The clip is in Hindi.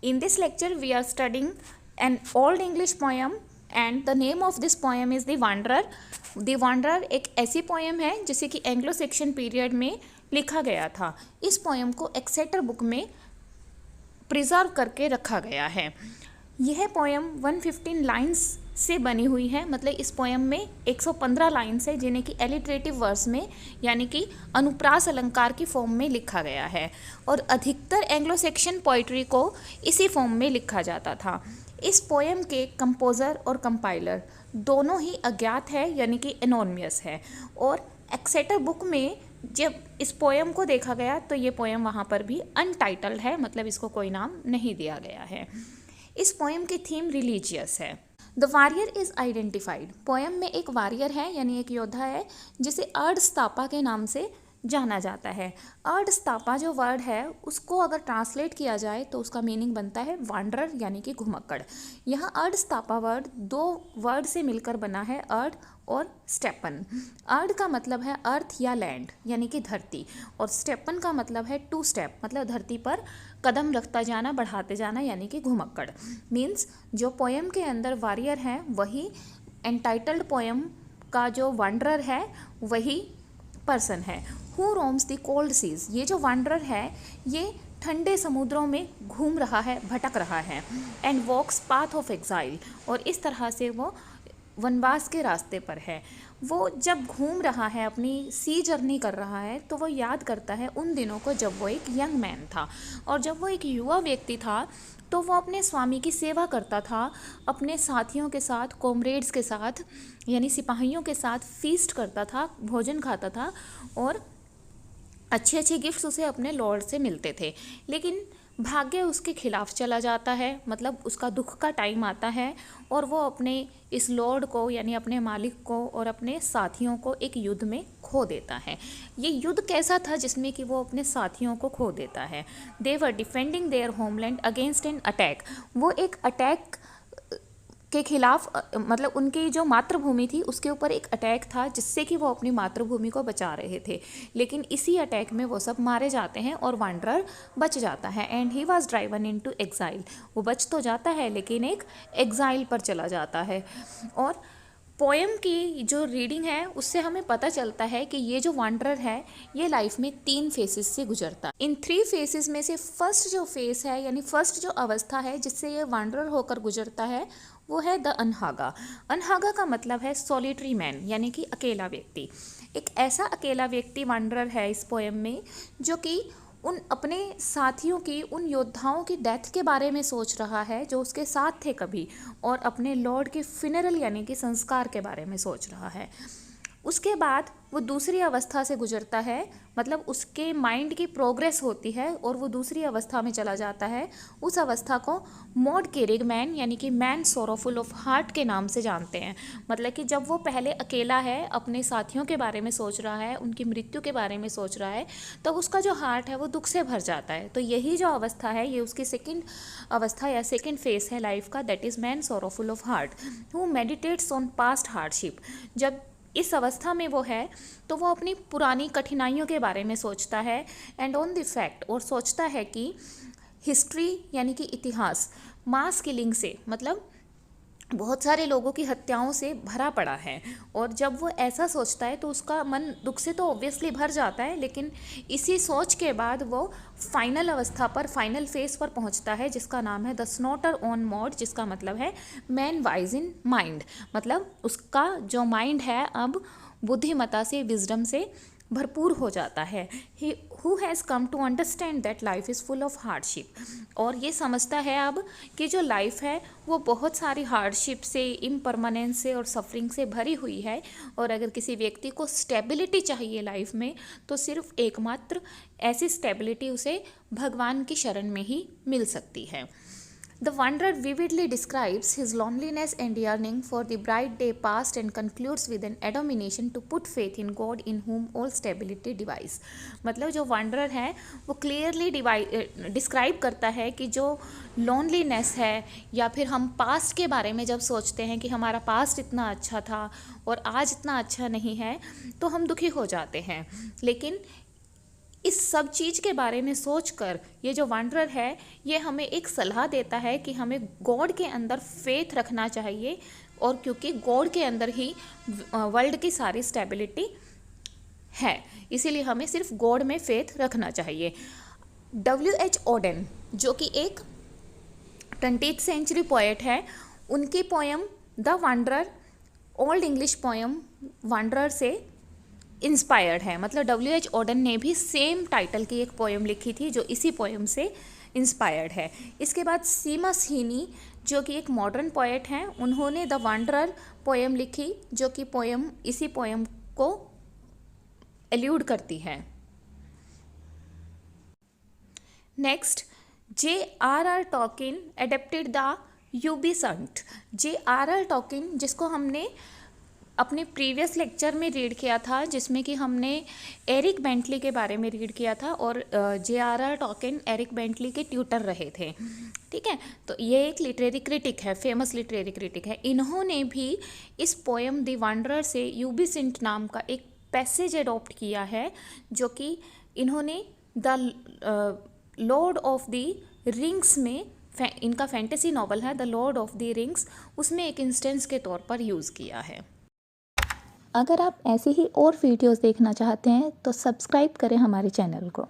In this lecture, we are studying an old English poem and the name of this poem is The Wanderer. The Wanderer एक ऐसी पोएम है जिसे कि एंग्लो सेक्शन पीरियड में लिखा गया था। इस पोएम को एक्सेटर बुक में प्रिजर्व करके रखा गया है। यह पोएम 115 लाइंस से बनी हुई है, मतलब इस पोएम में 115 लाइंस है जिन्हें कि एलिट्रेटिव वर्स में यानी कि अनुप्रास अलंकार की फॉर्म में लिखा गया है और अधिकतर एंग्लो सेक्शन पोइट्री को इसी फॉर्म में लिखा जाता था। इस पोएम के कंपोज़र और कंपाइलर दोनों ही अज्ञात है यानी कि एनोनिमस है और एक्सेटर बुक में जब इस पोएम को देखा गया तो ये पोएम वहाँ पर भी अनटाइटल्ड है, मतलब इसको कोई नाम नहीं दिया गया है। इस पोएम की थीम रिलीजियस है। The warrior is identified. Poem में एक वॉरियर है यानी एक योद्धा है जिसे अर्धस्तापा के नाम से जाना जाता है। अर्धस्तापा जो वर्ड है उसको अगर ट्रांसलेट किया जाए तो उसका मीनिंग बनता है वांडरर यानी कि घुमक्कड़। यहाँ अर्धस्तापा वर्ड दो वर्ड से मिलकर बना है, अर्ध और स्टेपन। अर्ध का मतलब है अर्थ या लैंड यानी कि धरती और स्टेपन का मतलब है टू स्टेप, मतलब धरती पर कदम रखता जाना, बढ़ाते जाना यानी कि घुमक्कड़। मीन्स जो पोएम के अंदर वॉरियर है वही एंटाइटल्ड पोएम का जो वांडरर है वही पर्सन है। Who roams the cold seas. ये जो वांडरर है ये ठंडे समुद्रों में घूम रहा है, भटक रहा है। And walks path of exile, और इस तरह से वो वनवास के रास्ते पर है। वो जब घूम रहा है, अपनी सी जर्नी कर रहा है, तो वो याद करता है उन दिनों को जब वो एक यंग मैन था और जब वो एक युवा व्यक्ति था तो वो अपने स्वामी की सेवा करता था, अपने साथियों के साथ, कॉमरेड्स के साथ यानी सिपाहियों के साथ फीस्ट करता था, भोजन खाता था और अच्छे अच्छे गिफ्ट्स उसे अपने लॉर्ड से मिलते थे। लेकिन भाग्य उसके खिलाफ चला जाता है, मतलब उसका दुख का टाइम आता है और वो अपने इस लॉर्ड को यानी अपने मालिक को और अपने साथियों को एक युद्ध में खो देता है। ये युद्ध कैसा था जिसमें कि वो अपने साथियों को खो देता है? They were defending their homeland against an attack. वो एक अटैक के खिलाफ, मतलब उनकी जो मातृभूमि थी उसके ऊपर एक अटैक था जिससे कि वो अपनी मातृभूमि को बचा रहे थे। लेकिन इसी अटैक में वो सब मारे जाते हैं और वांडरर बच जाता है। And he was driven into exile. वो बच तो जाता है लेकिन एक एग्जाइल पर चला जाता है। और पोएम की जो रीडिंग है उससे हमें पता चलता है कि ये जो वांडरर है ये लाइफ में 3 फेसेस से गुजरता है। इन 3 फेसेस में से फर्स्ट जो फेस है यानी फर्स्ट जो अवस्था है जिससे ये वांडरर होकर गुजरता है वो है द अनहागा। अनहागा का मतलब है सॉलिटरी मैन यानी कि अकेला व्यक्ति। एक ऐसा अकेला व्यक्ति वांडरर है इस पोएम में जो कि उन अपने साथियों की, उन योद्धाओं की डेथ के बारे में सोच रहा है जो उसके साथ थे कभी, और अपने लॉर्ड के फिनरल यानी कि संस्कार के बारे में सोच रहा है। उसके बाद वो दूसरी अवस्था से गुजरता है, मतलब उसके माइंड की प्रोग्रेस होती है और वो दूसरी अवस्था में चला जाता है। उस अवस्था को मॉड केरिग मैन यानी कि मैन सोरोफुल ऑफ हार्ट के नाम से जानते हैं। मतलब कि जब वो पहले अकेला है, अपने साथियों के बारे में सोच रहा है, उनकी मृत्यु के बारे में सोच रहा है, तो उसका जो हार्ट है वो दुख से भर जाता है। तो यही जो अवस्था है ये उसकी सेकेंड अवस्था या सेकेंड फेस है लाइफ का, that is man sorrowful of heart who meditates on past hardship. जब इस अवस्था में वो है तो वो अपनी पुरानी कठिनाइयों के बारे में सोचता है एंड ऑन द फैक्ट, और सोचता है कि हिस्ट्री यानी कि इतिहास मास किलिंग से, मतलब बहुत सारे लोगों की हत्याओं से भरा पड़ा है। और जब वो ऐसा सोचता है तो उसका मन दुख से तो ऑब्वियसली भर जाता है, लेकिन इसी सोच के बाद वो फाइनल अवस्था पर, फाइनल फेस पर पहुंचता है जिसका नाम है द स्नॉटर ऑन मॉड, जिसका मतलब है मैन वाइज इन माइंड। मतलब उसका जो माइंड है अब बुद्धिमता से, विजडम से भरपूर हो जाता है। He who has come to understand that life is full of hardship. और ये समझता है अब कि जो लाइफ है वो बहुत सारी हार्डशिप से, इम्परमानेंस से और सफरिंग से भरी हुई है। और अगर किसी व्यक्ति को स्टेबिलिटी चाहिए लाइफ में तो सिर्फ एकमात्र ऐसी स्टेबिलिटी उसे भगवान की शरण में ही मिल सकती है। The wanderer vividly describes his loneliness and yearning for the bright day past and concludes with an admonition to put faith in God in whom all stability divides। मतलब जो wanderer है वो क्लियरली डिस्क्राइब करता है कि जो लोनलीनेस है या फिर हम पास्ट के बारे में जब सोचते हैं कि हमारा पास्ट इतना अच्छा था और आज इतना अच्छा नहीं है तो हम दुखी हो जाते हैं। लेकिन इस सब चीज़ के बारे में सोचकर ये जो वंडरर है ये हमें एक सलाह देता है कि हमें गॉड के अंदर फेथ रखना चाहिए, और क्योंकि गॉड के अंदर ही वर्ल्ड की सारी स्टेबिलिटी है, इसीलिए हमें सिर्फ गॉड में फेथ रखना चाहिए। W.H. ऑडेन जो कि एक 20th सेंचुरी पोएट है, उनकी poem the wanderer old English poem wanderer से इंस्पायर्ड है। मतलब W.H. ऑडेन ने भी सेम टाइटल की एक पोएम लिखी थी जो इसी पोएम से इंस्पायर्ड है। इसके बाद सीमस हीनी जो कि एक मॉडर्न पोएट हैं, उन्होंने द वंडरर पोएम लिखी जो कि पोएम इसी पोएम को एल्यूड करती है। Next, J.R.R. Tolkien adapted the यूबीसंट। J.R.R. टॉकिन जिसको हमने अपने प्रीवियस लेक्चर में रीड किया था, जिसमें कि हमने एरिक बेंटली के बारे में रीड किया था, और J.R.R. टॉकिन एरिक बेंटली के ट्यूटर रहे थे। ठीक है, तो ये एक लिटरेरी क्रिटिक है, फेमस लिटरेरी क्रिटिक है। इन्होंने भी इस पोएम द वंडरर से यूबीसंट नाम का एक पैसेज एडॉप्ट किया है, जो कि इन्होंने the Lord of the rings में, इनका फैंटेसी नॉवल है the Lord of the rings, उसमें एक इंस्टेंस के तौर पर यूज़ किया है। अगर आप ऐसे ही और वीडियोस देखना चाहते हैं तो सब्सक्राइब करें हमारे चैनल को।